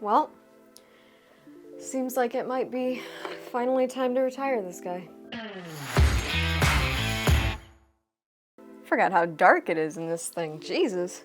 Well, seems like it might be finally time to retire this guy. Forgot how dark it is in this thing, Jesus.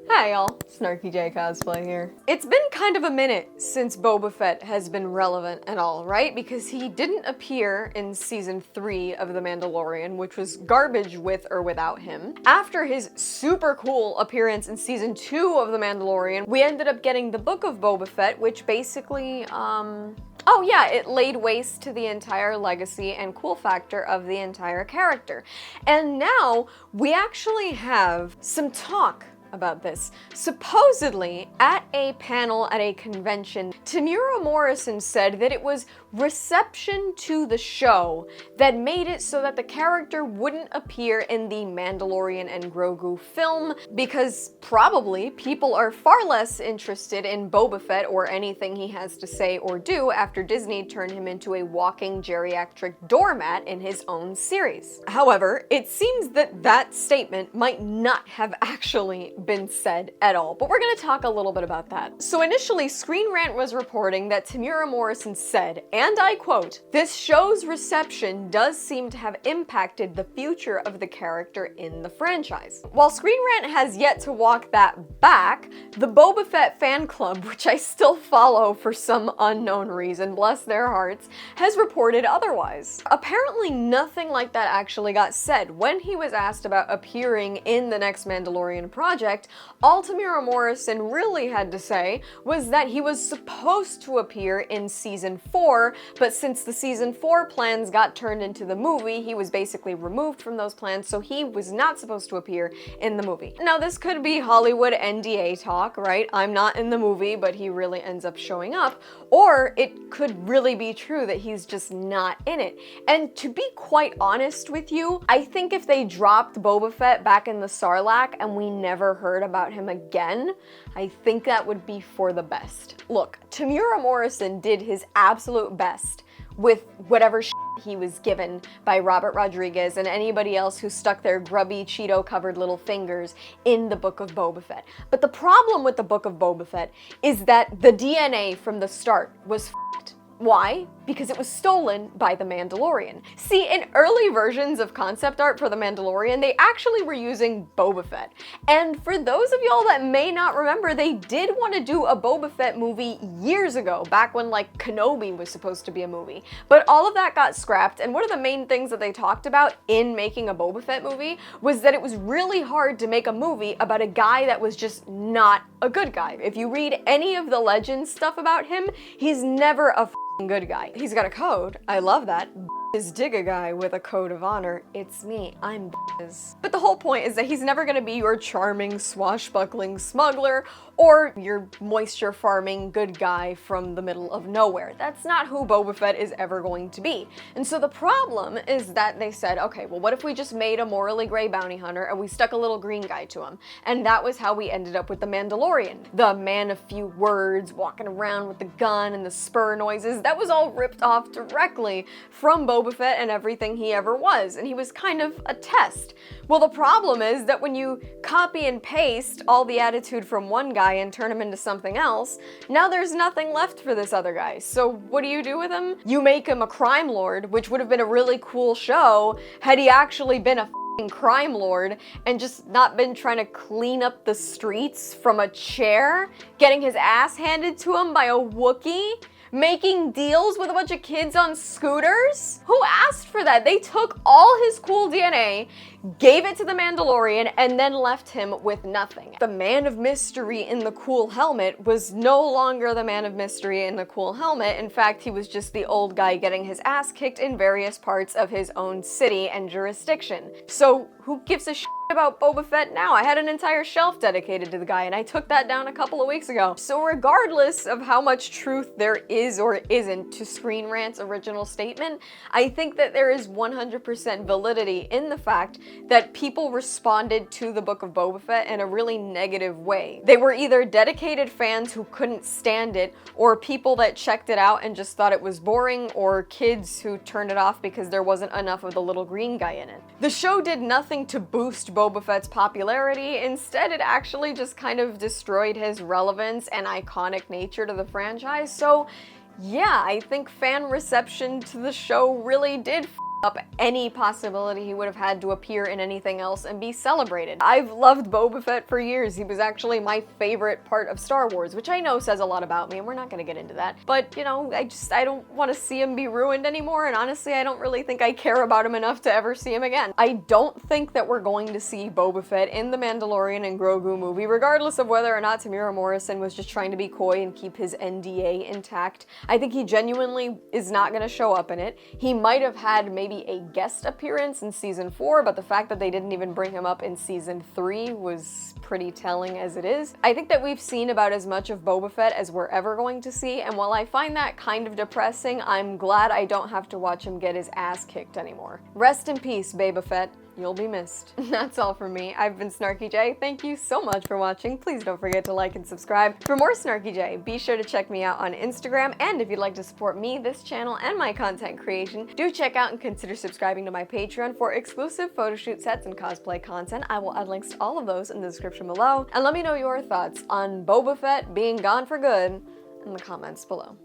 Hi y'all, SnarkyJay cosplay here. It's been kind of a minute since Boba Fett has been relevant at all, right? Because he didn't appear in season 3 of The Mandalorian, which was garbage with or without him. After his super cool appearance in season 2 of The Mandalorian, we ended up getting the Book of Boba Fett, which basically, oh yeah, it laid waste to the entire legacy and cool factor of the entire character. And now we actually have some talk about this. Supposedly, at a panel at a convention, Temuera Morrison said that it was reception to the show that made it so that the character wouldn't appear in the Mandalorian and Grogu film, because probably people are far less interested in Boba Fett or anything he has to say or do after Disney turned him into a walking geriatric doormat in his own series. However, it seems that that statement might not have actually been said at all, but we're gonna talk a little bit about that. So initially, Screen Rant was reporting that Temuera Morrison said, and I quote, "This show's reception does seem to have impacted the future of the character in the franchise." While Screen Rant has yet to walk that back, the Boba Fett fan club, which I still follow for some unknown reason, bless their hearts, has reported otherwise. Apparently nothing like that actually got said. When he was asked about appearing in the next Mandalorian project, all Temuera Morrison really had to say was that he was supposed to appear in season 4, but since the season 4 plans got turned into the movie, he was basically removed from those plans, so he was not supposed to appear in the movie. Now, this could be Hollywood NDA talk, right? I'm not in the movie, but he really ends up showing up. Or it could really be true that he's just not in it. And to be quite honest with you, I think if they dropped Boba Fett back in the Sarlacc and we never heard about him again, I think that would be for the best. Look, Temuera Morrison did his absolute best with whatever he was given by Robert Rodriguez and anybody else who stuck their grubby Cheeto-covered little fingers in the Book of Boba Fett. But the problem with the Book of Boba Fett is that the DNA from the start was f***ed. Why? Because it was stolen by The Mandalorian. See, in early versions of concept art for The Mandalorian, they actually were using Boba Fett. And for those of y'all that may not remember, they did want to do a Boba Fett movie years ago, back when like Kenobi was supposed to be a movie. But all of that got scrapped, and one of the main things that they talked about in making a Boba Fett movie was that it was really hard to make a movie about a guy that was just not a good guy. If you read any of the Legends stuff about him, he's never a good guy. He's got a code. I love that. Is dig a guy with a code of honor. It's me. I'm biz. But the whole point is that he's never gonna be your charming, swashbuckling smuggler or your moisture farming good guy from the middle of nowhere. That's not who Boba Fett is ever going to be. And so the problem is that they said, okay, well, what if we just made a morally gray bounty hunter and we stuck a little green guy to him? And that was how we ended up with the Mandalorian. The man of few words, walking around with the gun and the spur noises, that was all ripped off directly from Boba Fett and everything he ever was, and he was kind of a test. Well, the problem is that when you copy and paste all the attitude from one guy and turn him into something else, now there's nothing left for this other guy. So what do you do with him? You make him a crime lord, which would have been a really cool show had he actually been a crime lord and just not been trying to clean up the streets from a chair, getting his ass handed to him by a Wookiee, making deals with a bunch of kids on scooters? Who asked for that? They took all his cool DNA, gave it to the Mandalorian, and then left him with nothing. The man of mystery in the cool helmet was no longer the man of mystery in the cool helmet. In fact, he was just the old guy getting his ass kicked in various parts of his own city and jurisdiction. So who gives a shit about Boba Fett now? I had an entire shelf dedicated to the guy, and I took that down a couple of weeks ago. So regardless of how much truth there is or isn't to Screen Rant's original statement, I think that there is 100% validity in the fact that people responded to the Book of Boba Fett in a really negative way. They were either dedicated fans who couldn't stand it, or people that checked it out and just thought it was boring, or kids who turned it off because there wasn't enough of the little green guy in it. The show did nothing to boost Boba Fett's popularity. Instead, it actually just kind of destroyed his relevance and iconic nature to the franchise. So yeah, I think fan reception to the show really did up any possibility he would have had to appear in anything else and be celebrated. I've loved Boba Fett for years. He was actually my favorite part of Star Wars, which I know says a lot about me, and we're not gonna get into that. But, you know, I don't want to see him be ruined anymore, and honestly, I don't really think I care about him enough to ever see him again. I don't think that we're going to see Boba Fett in the Mandalorian and Grogu movie, regardless of whether or not Temuera Morrison was just trying to be coy and keep his NDA intact. I think he genuinely is not gonna show up in it. He might have had maybe a guest appearance in season 4, but the fact that they didn't even bring him up in season 3 was pretty telling as it is. I think that we've seen about as much of Boba Fett as we're ever going to see, and while I find that kind of depressing, I'm glad I don't have to watch him get his ass kicked anymore. Rest in peace, Boba Fett. You'll be missed. That's all from me. I've been SnarkyJay. Thank you so much for watching. Please don't forget to like and subscribe. For more SnarkyJay, be sure to check me out on Instagram, and if you'd like to support me, this channel, and my content creation, do check out and consider subscribing to my Patreon for exclusive photo shoot sets and cosplay content. I will add links to all of those in the description below, and let me know your thoughts on Boba Fett being gone for good in the comments below.